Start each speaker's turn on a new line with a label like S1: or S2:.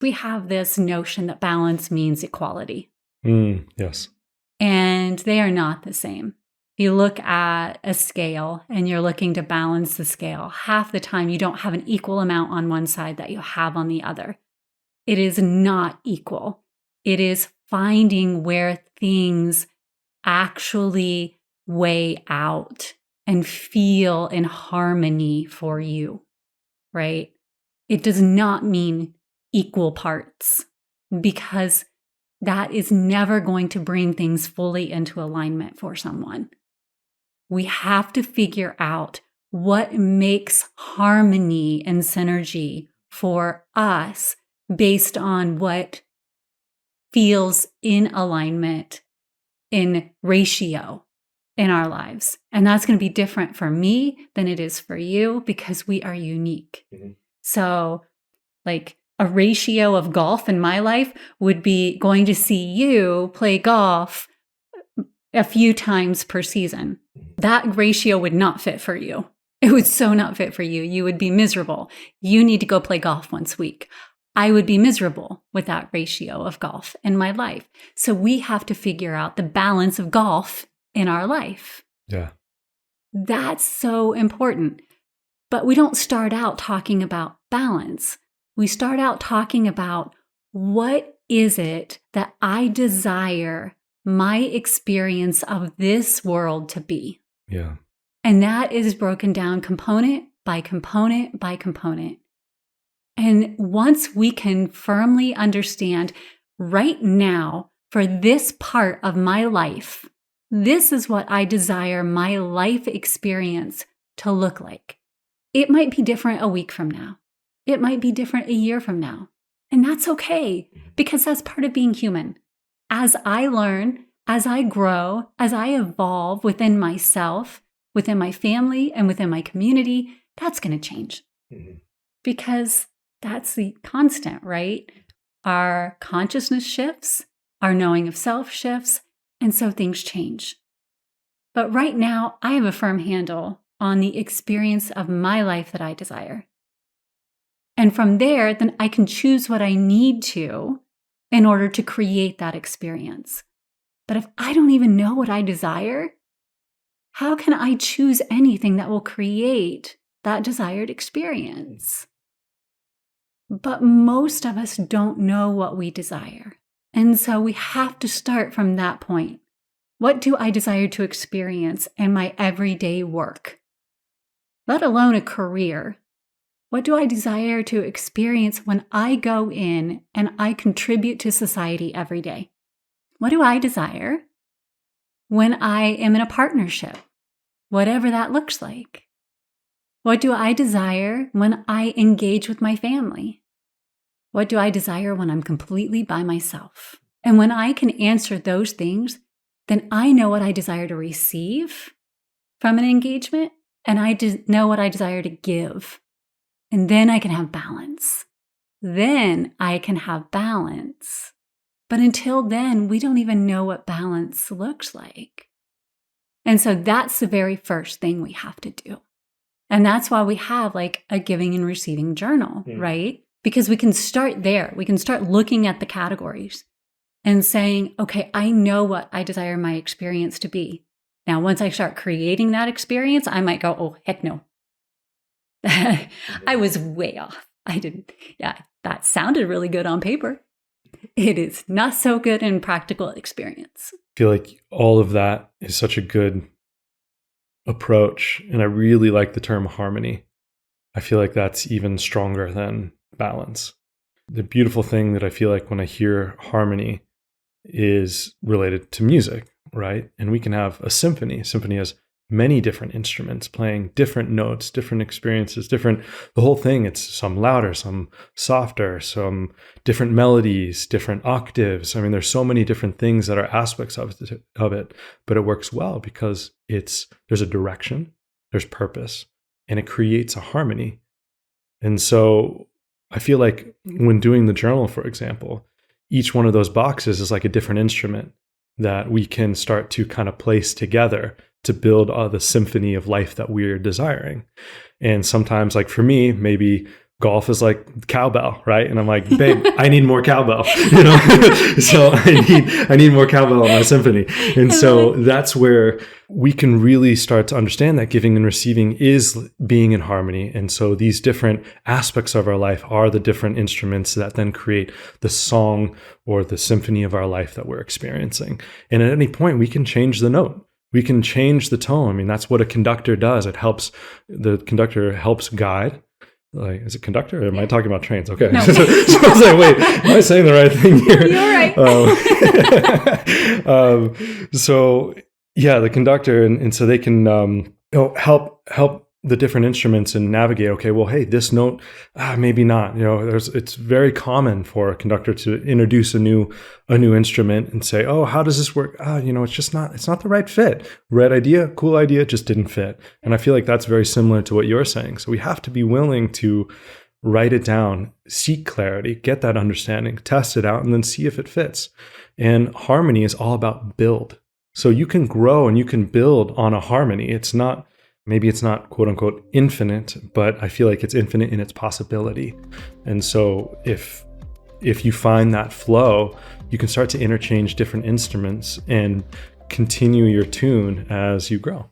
S1: we have this notion that balance means equality.
S2: Yes.
S1: And they are not the same. You look at a scale and you're looking to balance the scale. Half the time, you don't have an equal amount on one side that you have on the other. It is not equal. It is finding where things actually weigh out and feel in harmony for you, right? It does not mean equal parts, because that is never going to bring things fully into alignment for someone. We have to figure out what makes harmony and synergy for us based on what feels in alignment, in ratio in our lives. And that's going to be different for me than it is for you, because we are unique. Mm-hmm. So, like, a ratio of golf in my life would be going to see you play golf a few times per season. That ratio would not fit for you. It would so not fit for you. You would be miserable. You need to go play golf once a week. I would be miserable with that ratio of golf in my life. So we have to figure out the balance of golf in our life.
S2: Yeah.
S1: That's so important. But we don't start out talking about balance. We start out talking about, what is it that I desire my experience of this world to be?
S2: Yeah.
S1: And that is broken down component by component by component. And once we can firmly understand, right now, for this part of my life, this is what I desire my life experience to look like. It might be different a week from now. It might be different a year from now. And that's okay, because that's part of being human. As I learn, as I grow, as I evolve within myself, within my family, and within my community, that's going to change. Mm-hmm. Because that's the constant, right? Our consciousness shifts, our knowing of self shifts, and so things change. But right now, I have a firm handle on the experience of my life that I desire. And from there, then I can choose what I need to in order to create that experience. But if I don't even know what I desire, how can I choose anything that will create that desired experience? But most of us don't know what we desire. And so we have to start from that point. What do I desire to experience in my everyday work? Let alone a career. What do I desire to experience when I go in and I contribute to society every day? What do I desire when I am in a partnership, whatever that looks like? What do I desire when I engage with my family? What do I desire when I'm completely by myself? And when I can answer those things, then I know what I desire to receive from an engagement, and I know what I desire to give. And then I can have balance. Then I can have balance. But until then, we don't even know what balance looks like. And so that's the very first thing we have to do. And that's why we have like a giving and receiving journal, right? Because we can start there. We can start looking at the categories and saying, okay, I know what I desire my experience to be. Now, once I start creating that experience, I might go, oh, heck no. I was way off. That sounded really good on paper. It is not so good in practical experience.
S2: I feel like all of that is such a good approach. And I really like the term harmony. I feel like that's even stronger than balance. The beautiful thing that I feel like when I hear harmony is related to music, right? And we can have a symphony. Symphony has many different instruments playing different notes, different experiences, the whole thing. It's some louder, some softer, some different melodies, different octaves. I mean, there's so many different things that are aspects of it, but it works well because there's a direction, there's purpose, and it creates a harmony. And so I feel like when doing the journal, for example, each one of those boxes is like a different instrument that we can start to kind of place together to build the symphony of life that we're desiring. And sometimes, like for me, maybe golf is like cowbell, right? And I'm like, babe, I need more cowbell, so I need more cowbell in my symphony. And so that's where we can really start to understand that giving and receiving is being in harmony. And so these different aspects of our life are the different instruments that then create the song or the symphony of our life that we're experiencing. And at any point, we can change the note. We can change the tone. I mean, that's what a conductor does. The conductor helps guide. Like, is it conductor or am I talking about trains? Okay.
S1: No.
S2: So I was like, wait, am I saying the right thing here?
S1: You're right.
S2: So yeah, the conductor. And so they can help the different instruments and navigate, okay, well, hey, this note, maybe not. It's very common for a conductor to introduce a new instrument and say, oh, how does this work? It's not the right fit. Red idea, cool idea, just didn't fit. And I feel like that's very similar to what you're saying. So we have to be willing to write it down, seek clarity, get that understanding, test it out, and then see if it fits. And harmony is all about build. So you can grow and you can build on a harmony. Maybe it's not quote unquote infinite, but I feel like it's infinite in its possibility. And so if you find that flow, you can start to interchange different instruments and continue your tune as you grow.